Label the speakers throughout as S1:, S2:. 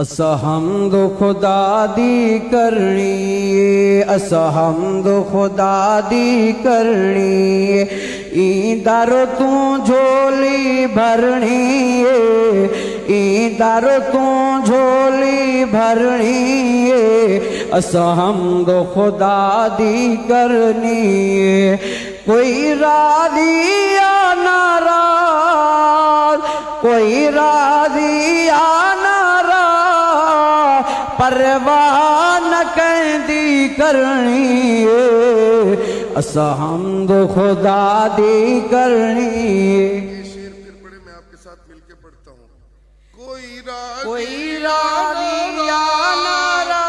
S1: असा हमद खुदा दी करनी, असा हमद खुदा दी करनी, ईंदर तू झोली भरनी, ईंदर तू झोली भरनी, असा हमद खुदा दी करनी। कोई राजी या नाराज, कोई राजी या परवाह न कहती करनी, असा हमद खुदा दी करनी।
S2: ये शेर फिर पढ़े, मैं आपके साथ मिलके पढ़ता हूँ। कोई
S1: राजी या नारा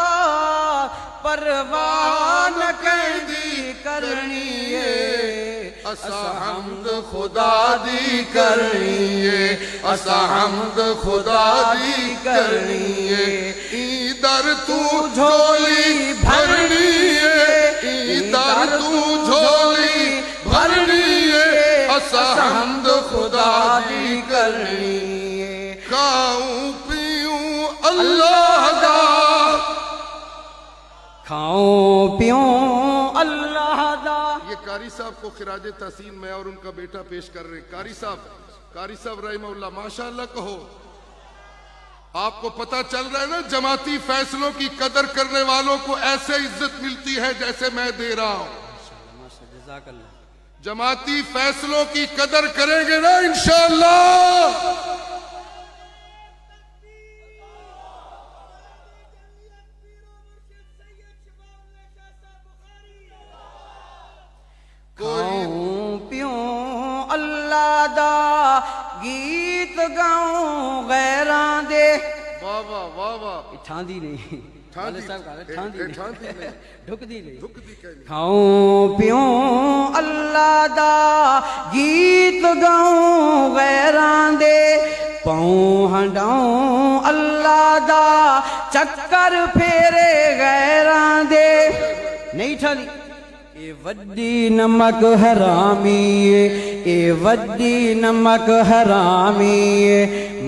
S1: परवाह न कहती करनी,
S2: असा हमद खुदा दी करनी, असा हमद खुदा दी करनी। ईदर तू झोली भरनी, ईदर तू झोली भरनी, असा हमद खुदा दी करनी। खाऊं पीऊं अल्लाह दा,
S1: खाऊं पीऊं अल्लाह दा।
S2: ये कारी साहब को खिराज तहसीन मैं और उनका बेटा पेश कर रहे हैं। कारी साहब रहमहुल्लाह, माशाअल्लाह कहो। आपको पता चल रहा है ना, जमाती फैसलों की कदर करने वालों को ऐसे इज्जत मिलती है जैसे मैं दे रहा हूं। जमाती फैसलों की कदर करेंगे ना इंशाअल्लाह।
S1: खाऊं पीऊं अल्लाह दा, गीत गाऊं गैरां दे।
S2: वाह वाह वाह वाह।
S1: ठांदी नहीं, ठांदी
S2: नहीं,
S1: ढुकदी नहीं।
S2: कहनी।
S1: खाऊं पीऊं अल्लाह दा, गीत गाऊं गैरां दे, पाऊं हंडाऊं अल्लाह दा, चक्कर फेरे गैरां दे। नहीं ठाली ए वड्डी नमक हरामी, ए वड्डी नमक हरामी,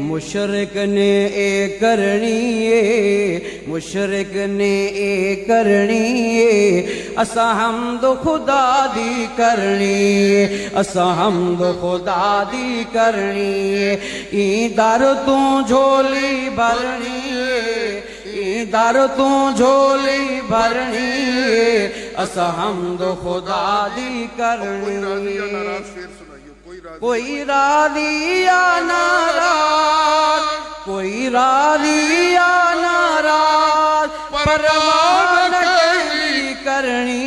S1: मुशरिक ने ए करनी, मुशरिक ने ए करनी, असा हमद खुदा दी करनी, असा हमद खुदा दी करनी। ईंदर तू झोली भरनी, ईंदर तू झोली भरनी, असा हमद खुदा दी करनी। कोई राजी या नाराज, कोई राजी या नाराज, परवाह न कहती करनी,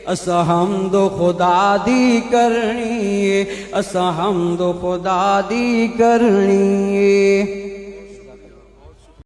S1: असा हमद खुदा दी करनी, असा हमद खुदा दी करनी।